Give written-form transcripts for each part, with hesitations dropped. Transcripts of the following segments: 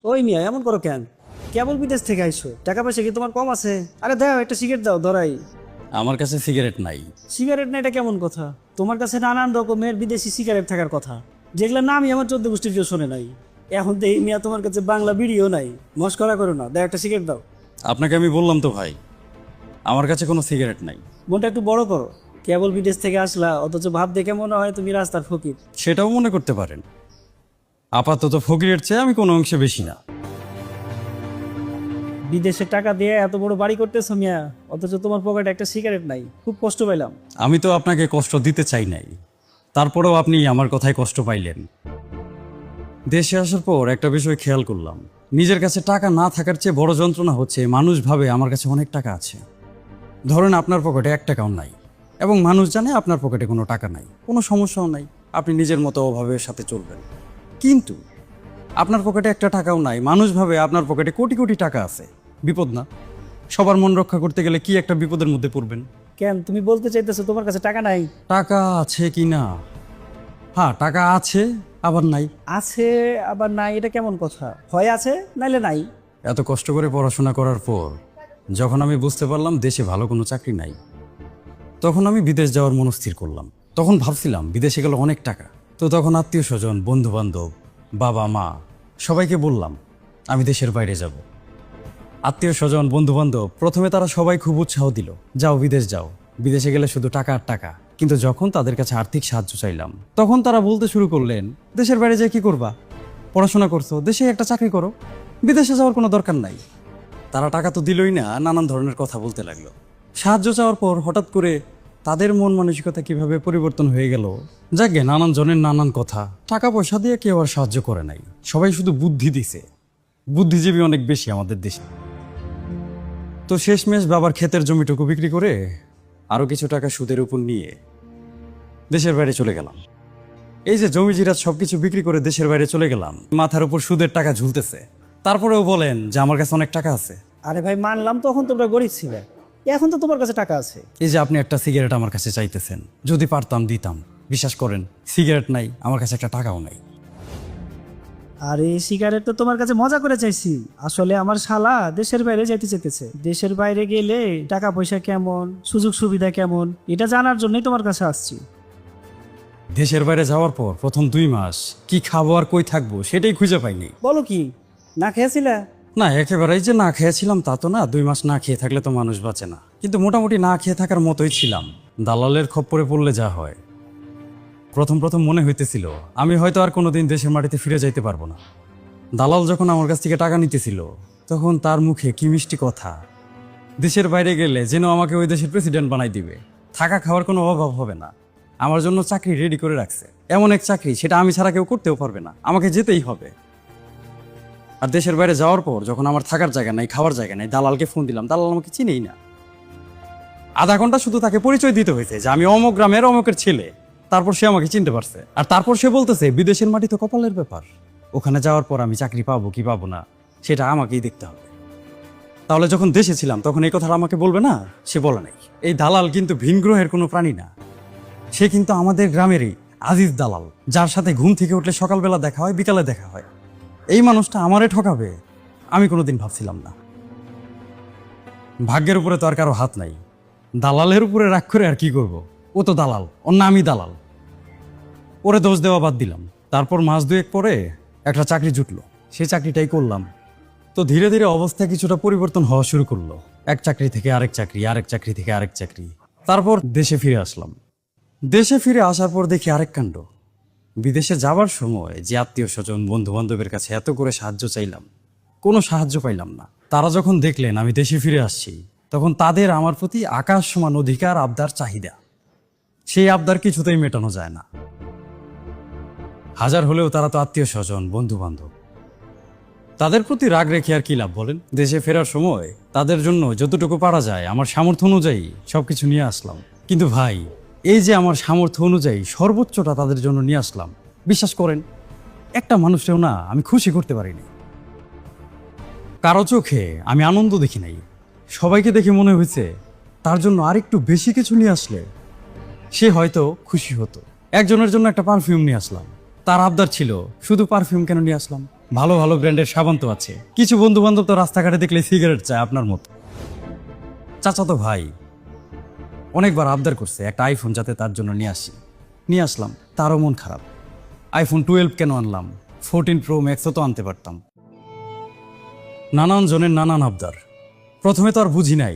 ওই মিয়া এমন করো কেন? কেবল বিদেশ থেকে আইসো, টাকা পয়সা কি তোমার কম আছে? আরে দাও একটা সিগারেট দাও ধরাই। আমার কাছে সিগারেট নাই। সিগারেট না, এটা কেমন কথা? তোমার কাছে নানান রকমের বিদেশি সিগারেট থাকার কথা, যেগুলো নামই আমার 14 গোষ্ঠীর কেউ শোনে নাই। এখন তো এই মিয়া তোমার কাছে বাংলা বিড়িও নাই। মস্করা করো না, দাও একটা সিগারেট দাও। আপনাকে আমি বললাম তো ভাই, আমার কাছে কোনো সিগারেট নাই। মনটা একটু বড় করো। কেবল বিদেশ থেকে আসলা, অথচ ভাব দেখে মনে হয় তুমি রাস্তার ফকির। সেটাও মনে করতে পারেন। আপাতত ফকিরের চেয়ে আমি কোনো অংশে বেশি না। বিদেশে টাকা দিয়ে এত বড় বাড়ি করতেছো মিয়া, অথচ তোমার পকেটে একটা সিগারেট নাই। খুব কষ্ট পাইলাম। আমি তো আপনাকে কষ্ট দিতে চাই নাই, তারপরেও আপনি আমার কথায় কষ্ট পাইলেন। দেশে আসার পর একটা বিষয় খেয়াল করলাম, নিজের কাছে টাকা না থাকার চেয়ে বড় যন্ত্রণা হচ্ছে মানুষ ভাবে আমার কাছে অনেক টাকা আছে। ধরেন আপনার পকেটে 1 টাকাও নাই, এবং মানুষ জানে আপনার পকেটে কোনো টাকা নাই, কোনো সমস্যাও নাই, আপনি নিজের মতো অভাবের সাথে চলবেন। কিন্তু আপনার পকেটে 1 টাকাও নাই, মানুষ ভাবে আপনার পকেটে কোটি কোটি টাকা আছে। বিপদ না? সবার মন রক্ষা করতে গেলে কি একটা বিপদের মধ্যে পড়বেন। কেন তুমি বলতে চাইতেছো তোমার কাছে টাকা নাই? টাকা আছে কি না? হ্যাঁ, টাকা আছে আবার নাই। আছে আবার নাই, এটা কেমন কথা? হয় আছে নাইলে নাই। এত কষ্ট করে পড়াশোনা করার পর যখন আমি বুঝতে পারলাম দেশে ভালো কোনো চাকরি নাই, তখন আমি বিদেশ যাওয়ার মনস্থির করলাম। তখন ভাবছিলাম বিদেশে গেলে অনেক টাকা, তো তখন আত্মীয় স্বজন, বন্ধু বান্ধব, বাবা মা সবাইকে বললাম আমি দেশের বাইরে যাব। আত্মীয় স্বজন, বন্ধু বান্ধব প্রথমে তারা সবাই খুব উৎসাহ দিল, যাও বিদেশ যাও, বিদেশে গেলে শুধু টাকা আর টাকা। কিন্তু যখন তাদের কাছে আর্থিক সাহায্য চাইলাম, তখন তারা বলতে শুরু করলেন, দেশের বাইরে যেয়ে কি করবা? পড়াশোনা করছো, দেশে একটা চাকরি করো, বিদেশে যাওয়ার কোনো দরকার নাই। তারা টাকা তো দিলই না, নানান ধরনের কথা বলতে লাগলো। সাহায্য চাওয়ার পর হঠাৎ করে তাদের মন মানসিকতা কিভাবে পরিবর্তন হয়ে গেল। যাকে নানান জনের নানান কথা, টাকা পয়সা দিয়ে কেউ আর সাহায্য করে নাই, সবাই শুধু বুদ্ধি দিছে। বুদ্ধিজীবী অনেক বেশি আমাদের দেশে। তো শেষমেশ বাবার ক্ষেতের জমিটুকু বিক্রি করে আরো কিছু টাকা সুদের উপর নিয়ে দেশের বাইরে চলে গেলাম। এই যে জমি জিরাত সবকিছু বিক্রি করে দেশের বাইরে চলে গেলাম, মাথার উপর সুদের টাকা ঝুলতেছে, তারপরেও বলেন যে আমার কাছে অনেক টাকা আছে। আরে ভাই মানলাম, তখন তোমরা গরিব ছিলে, এখন তো তোমার কাছে টাকা আছে। এই যে আপনি একটা সিগারেট আমার কাছে চাইতেছেন, যদি পারতাম দিতাম। বিশ্বাস করেন, সিগারেট নাই, আমার কাছে একটা টাকাও নাই। আরে সিগারেট তো তোমার কাছে মজা করে চাইছি। আসলে আমার শালা দেশের বাইরে যাইতে চাইতেছে। দেশের বাইরে গেলে টাকা পয়সা কেমন, সুযোগ সুবিধা কেমন, এটা জানার জন্যই তোমার কাছে আসছি। দেশের বাইরে যাওয়ার পর প্রথম 2 মাস কি খাবো আর কই থাকবো সেটাই খুঁজে পাইনি। বলো কি, না খেয়েছিলে? না, একেবারেই যে না খেয়েছিলাম তা তো না। 2 মাস না খেয়ে থাকলে তো মানুষ বাঁচে না, কিন্তু মোটামুটি না খেয়ে থাকার মতোই ছিলাম। দালালের খপ্পরে পড়লে যা হয়। প্রথম প্রথম মনে হইতেছিল আমি হয়তো আর কোনোদিন দেশের মাটিতে ফিরে যাইতে পারবো না। দালাল যখন আমার কাছ থেকে টাকা নিতেছিল, তখন তার মুখে কি মিষ্টি কথা। দেশের বাইরে গেলে যেন আমাকে ওই দেশের প্রেসিডেন্ট বানাই দিবে, থাকা খাওয়ার কোনো অভাব হবে না। আমার জন্য চাকরি রেডি করে রাখছে, এমন এক চাকরি সেটা আমি ছাড়া কেউ করতেও পারবে না, আমাকে যেতেই হবে। আর দেশের বাইরে যাওয়ার পর যখন আমার থাকার জায়গা নাই, খাওয়ার জায়গা নাই, দালালকে ফোন দিলাম, দালাল আমাকে চিনেই না। আধা ঘন্টা শুধু তাকে পরিচয় দিতে হয়েছে যে আমি অমুক গ্রামের অমুকের ছেলে, তারপর সে আমাকে চিনতে পারছে। আর তারপর সে বলতেছে বিদেশের মাটি তো কপালের ব্যাপার, ওখানে যাওয়ার পর আমি চাকরি পাবো কি পাবো না সেটা আমাকেই দেখতে হবে। তাহলে যখন দেশে ছিলাম তখন এই কথাটা আমাকে বলবে না? সে বলে নাই। এই দালাল কিন্তু ভিন গ্রহের কোনো প্রাণী না, সে কিন্তু আমাদের গ্রামেরই আজিজ দালাল, যার সাথে ঘুম থেকে উঠলে সকালবেলা দেখা হয়, বিকালে দেখা হয়। এই মানুষটা আমারে ঠকাবে আমি কোনোদিন ভাবছিলাম না। ভাগ্যের উপরে তো আর কারো হাত নাই, দালালের উপরে রাগ করে আর কি করব? ও তো দালাল, ওর নামই দালাল, ওরে দোষ দেওয়া বাদ দিলাম। তারপর মাস 2 পরে একটা চাকরি জুটলো, সেই চাকরিটাই করলাম। তো ধীরে ধীরে অবস্থা কিছুটা পরিবর্তন হওয়া শুরু করলো, এক চাকরি থেকে আরেক চাকরি, আরেক চাকরি থেকে আরেক চাকরি। তারপর দেশে ফিরে আসলাম। দেশে ফিরে আসার পর দেখি আরেক কাণ্ড। বিদেশে যাবার সময় যে আত্মীয় স্বজন, বন্ধু বান্ধবের কাছে এত করে সাহায্য চাইলাম, কোনো সাহায্য পাইলাম না। তারা যখন দেখলেন আমি দেশে ফিরে আসছি, তখন তাদের আমার প্রতি আকাশ সমান অধিকার, আবদার, চাহিদা। সেই আবদার কিছুতেই মেটানো যায় না। হাজার হলেও তারা তো আত্মীয় স্বজন, বন্ধু বান্ধব, তাদের প্রতি রাগ রেখে আর কি লাভ বলেন? দেশে ফেরার সময় তাদের জন্য যতটুকু পারা যায় আমার সামর্থ্য অনুযায়ী সবকিছু নিয়ে আসলাম। কিন্তু ভাই, এই যে আমার সামর্থ্য অনুযায়ী সর্বোচ্চটা তাদের জন্য নিয়ে আসলাম, বিশ্বাস করেন একটা মানুষকেও না আমি খুশি করতে পারিনি। কারো চোখে আমি আনন্দ দেখি নাই। সবাইকে দেখে মনে হয়েছে তার জন্য আরেকটু বেশি কিছু নিয়ে আসলে সে হয়তো খুশি হতো। একজনের জন্য একটা পারফিউম নিয়ে আসলাম, তার আবদার ছিল শুধু পারফিউম কেন নিয়ে আসলাম? ভালো ভালো ব্র্যান্ডের সাবান তো আছে, কিছু বন্ধু বান্ধব তো রাস্তাঘাটে দেখলে সিগারেট চায় আপনার মতো। চাচা তো ভাই অনেকবার আবদার করছে একটা আইফোন যাতে তার জন্য নিয়ে আসলাম, তারও মন খারাপ। আইফোন 12 কেন আনলাম, 14 প্রো ম্যাক্সও তো আনতে পারতাম। নানান জনের নানান আবদার। প্রথমে তো আর বুঝি নাই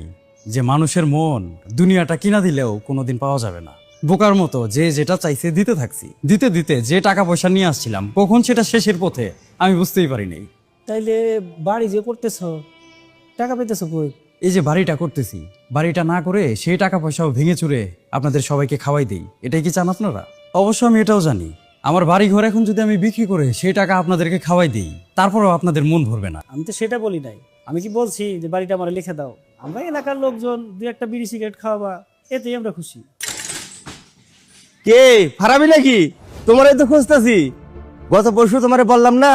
যে মানুষের মন দুনিয়াটা কিনা দিলেও কোনোদিন পাওয়া যাবে না। বোকার মতো যে যেটা চাইছে দিতে থাকছি, দিতে দিতে যে টাকা পয়সা নিয়ে আসছিলাম কখন সেটা শেষের পথে আমি বুঝতেই পারি নাই। তাইলে বাড়ি যে করতেছ, টাকা পেতেছো কই? এই যে বাড়িটা করতেছি, বাড়িটা না করে সেই টাকা পয়সাও ভেঙে চুরে আপনাদের সবাইকে খাওয়াই দেই, এটাই কি চান আপনারা? অবশ্য আমি এটাও জানি আমার বাড়ি ঘর এখন যদি আমি বিক্রি করে সেই টাকা আপনাদেরকে খাওয়াই দিই তারপরেও আপনাদের মন ভরবে না। আমি তো সেটা বলি নাই। আমি কি বলছি যে বাড়িটা আমার লিখে দাও, আমরা এলাকার লোকজন দুই একটা বিড়ি সিগারেট খাওয়াবা, এতেই আমরা খুশি। কে ফারাবি নাকি? তোমারই তো খুঁজতেছি। গত পরশু তোমারে বললাম না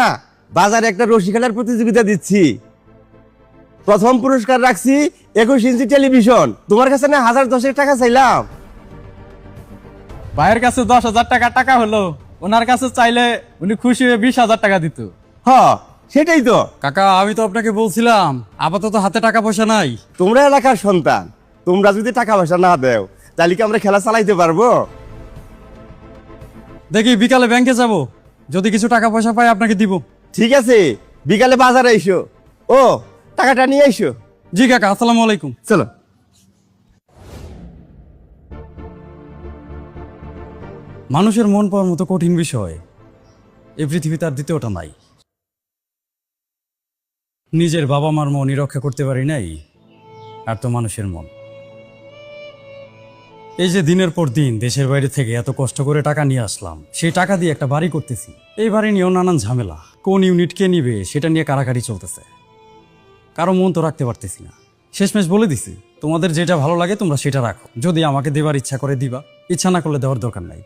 বাজারে একটা রশি খেলার প্রতিযোগিতা দিচ্ছি, প্রথম পুরস্কার রাখছি 21 ইঞ্চি টেলিভিশন। তোমার কাছে না 1010 টাকা চাইলাম। ভাইয়ের কাছে 10,000 টাকা হলো, ওনার কাছে চাইলে উনি খুশি হয়ে 20,000 টাকা দিত। হ সেটাই তো। কাকা আমি তো আপনাকে বলছিলাম আপাতত হাতে টাকা পয়সা নাই। তোমরা এলাকার সন্তান, তোমরা যদি টাকা পয়সা না দেও তাহলে কি আমরা খেলা চালাইতে পারবো? দেখি বিকালে ব্যাংকে যাব, যদি কিছু টাকা পয়সা পাই আপনাকে দিব। ঠিক আছে, বিকালে বাজারে এসো। ও টাকাটা নিয়ে এসো। জি কাকা, আসসালামু আলাইকুম। চলো। মানুষের মন পাওয়ার মতো কঠিন বিষয় এই পৃথিবীতে আর দ্বিতীয়টা নাই। নিজের বাবা মার মনই রক্ষা করতে পারি নাই, আর তো মানুষের মন। এই যে দিনের পর দিন দেশের বাইরে থেকে এত কষ্ট করে টাকা নিয়ে আসলাম, সেই টাকা দিয়ে একটা বাড়ি করতেছি। এই বাড়ি নিয়েও নানান ঝামেলা, কোন ইউনিট কে নিবে সেটা নিয়ে কারাকারি চলতেছে। কারো মন তো রাখতে পারতেছি না। শেষমেশ বলে দিছি তোমাদের যেটা ভালো লাগে তোমরা সেটা রাখো, যদি আমাকে দেবার ইচ্ছা করে দিবা, ইচ্ছা না করলে দেওয়ার দরকার নাই,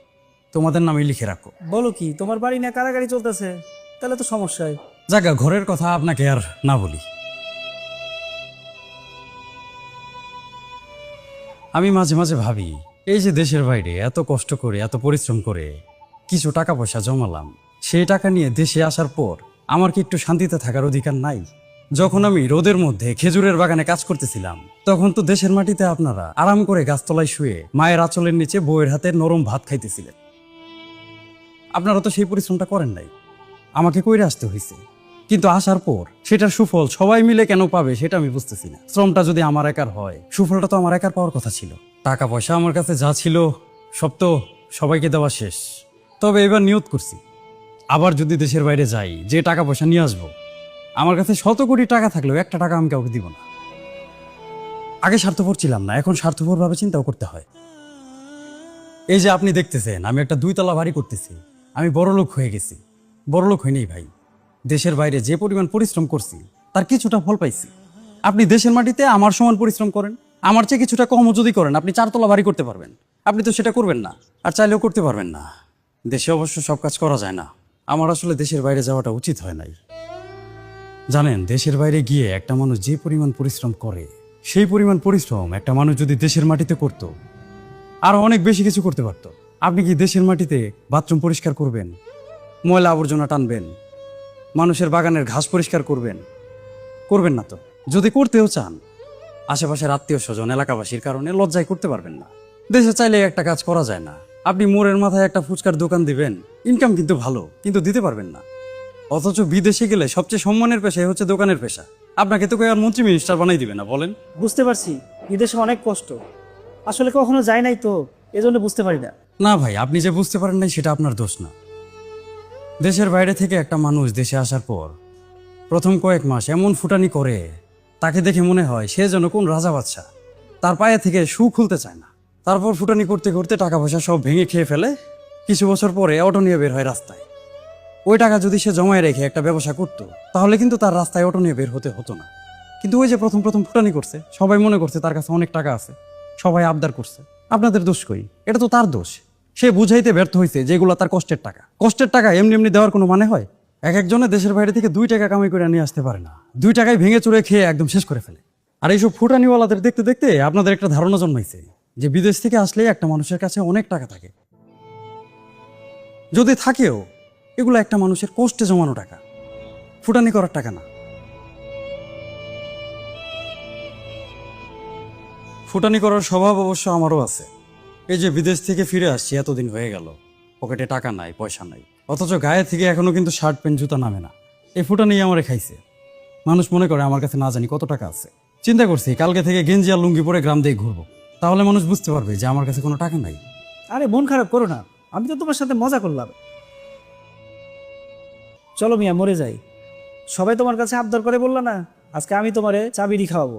তোমাদের নামে লিখে রাখো। বলো কি, তোমার বাড়ি না কারাগারি চলতেছে? তাহলে তো সমস্যায়। জায়গা ঘরের কথা আপনাকে আর না বলি। আমি মাঝে মাঝে ভাবি এই যে দেশের বাইরে এত কষ্ট করে এত পরিশ্রম করে কিছু টাকা পয়সা জমালাম, সেই টাকা নিয়ে দেশে আসার পর আমার কি একটু শান্তিতে থাকার অধিকার নাই? যখন আমি রোদের মধ্যে খেজুরের বাগানে কাজ করতেছিলাম তখন তো দেশের মাটিতে আপনারা আরাম করে গাছতলায় শুয়ে মায়ের আঁচলের নিচে বউয়ের হাতে নরম ভাত খাইতেছিলেন। আপনারা তো সেই পরিশ্রমটা করেন নাই, আমাকে কইরে আসতে হয়েছে। কিন্তু আসার পর সেটার সুফল সবাই মিলে কেন পাবে সেটা আমি বুঝতেছি না। শ্রমটা যদি আমার একার হয়, সুফলটা তো আমার একার পাওয়ার কথা ছিল। টাকা পয়সা আমার কাছে যা ছিল সব তো সবাইকে দেওয়া শেষ। তবে এবার নিয়ত করছি, আবার যদি দেশের বাইরে যাই, যে টাকা পয়সা নিয়ে আসবো, আমার কাছে 100 কোটি টাকা থাকলেও একটা টাকা আমি কাউকে দিব না। আগে স্বার্থপর ছিলাম না, এখন স্বার্থপর ভাবে চিন্তাও করতে হয়। এই যে আপনি দেখতেছেন আমি একটা 2 তলা বাড়ি করতেছি, আমি বড়লোক হয়ে গেছি। বড়লোক হইনি ভাই, দেশের বাইরে যে পরিমাণ পরিশ্রম করছি তার কিছুটা ফল পাইছি। আপনি দেশের মাটিতে আমার সমান পরিশ্রম করেন, আমার চেয়ে কিছুটা কমও যদি করেন, আপনি 4 তলা বাড়ি করতে পারবেন। আপনি তো সেটা করবেন না, আর চাইলেও করতে পারবেন না। দেশে অবশ্য সব কাজ করা যায় না। আমার আসলে দেশের বাইরে যাওয়াটা উচিত হয় নাই। জানেন, দেশের বাইরে গিয়ে একটা মানুষ যে পরিমাণ পরিশ্রম করে, সেই পরিমাণ পরিশ্রম একটা মানুষ যদি দেশের মাটিতে করত, আরো অনেক বেশি কিছু করতে পারতো। আপনি কি দেশের মাটিতে বাথরুম পরিষ্কার করবেন, ময়লা আবর্জনা টানবেন, মানুষের বাগানের ঘাস পরিষ্কার করবেন? করবেন না তো। যদি করতেও চান, আশেপাশের আত্মীয় স্বজন এলাকাবাসীর কারণে লজ্জায় করতে পারবেন না। দেশে চাইলে একটা কাজ করা যায় না। আপনি মোড়ের মাথায় একটা ফুচকার দোকান দিবেন, ইনকাম কিন্তু ভালো, কিন্তু দিতে পারবেন না। অথচ বিদেশে গেলে সবচেয়ে সম্মানের পেশাই হচ্ছে দোকানের পেশা। আপনাকে তো কেউ আর মন্ত্রী মিনিস্টার বানাই দিবে না, বলেন? বুঝতে পারছি, বিদেশে অনেক কষ্ট। আসলে কখনো যাই নাই তো, এজন্য বুঝতে পারি না। না ভাই, আপনি যে বুঝতে পারেন নাই সেটা আপনার দোষ না। দেশের বাইরে থেকে একটা মানুষ দেশে আসার পর প্রথম কয়েক মাস এমন ফুটানি করে, তাকে দেখে মনে হয় সে যেন কোন রাজা বাদশা, তার পায়ে থেকে শু খুলতে চায় না। তারপর ফুটানি করতে করতে টাকা পয়সা সব ভেঙে খেয়ে ফেলে। কিছু বছর পরে অটো নিয়ে বের হয় রাস্তায়। ওই টাকা যদি সে জমায় রেখে একটা ব্যবসা করত, তাহলে কিন্তু তার রাস্তায় অটো নিয়ে বের হতে হতো না। কিন্তু ওই যে প্রথম প্রথম ফুটানি করছে, সবাই মনে করছে তার কাছে অনেক টাকা আছে, সবাই আবদার করছে। আপনাদের দোষ কই? এটা তো তার দোষ। সে বুঝাইতে ব্যর্থ হয়েছে যেগুলো তার কষ্টের টাকা। কষ্টের টাকা এমনি এমনি দেওয়ার কোনো মানে হয়? এক একজনে দেশের বাইরে থেকে 2 টাকা কামাই করে নিয়ে আসতে পারে না, 2 টাকায় ভেঙে চুরে খেয়ে একদম শেষ করে ফেলে। আর এইসব ফুটানিওয়ালাদের দেখতে দেখতে আপনাদের একটা ধারণা জন্মাইছে যে বিদেশ থেকে আসলে একটা মানুষের কাছে অনেক টাকা থাকে। যদি থাকেও, এগুলো একটা মানুষের কষ্টে জমানো টাকা। ফুটানি করার টাকা না। ফুটানি করার স্বভাব অবশ্য আমারও আছে। এই যে বিদেশ থেকে ফিরে আসছি, এতদিন হয়ে গেল, পকেটে টাকা নাই, পয়সা নাই, অথচ গায়ে থেকে এখনো কিন্তু শার্ট প্যান্ট জুতা নামে না। এই ফুটানি আমারে খাইছে। মানুষ মনে করে আমার কাছে না জানি কত টাকা আছে। চিন্তা করছি কালকে থেকে গেঞ্জি আর লুঙ্গি পরে গ্রাম দিয়ে ঘুরবো, তাহলে মানুষ বুঝতে পারবে যে আমার কাছে কোনো টাকা নাই। আরে মন খারাপ করো না, আমি তো তোমার সাথে মজা করলাম। চলো মিয়া মরে যাই। সবাই তোমার কাছে আবদার করে বললা না, আজকে আমি তোমারে চা বিড়ি খাওয়াবো।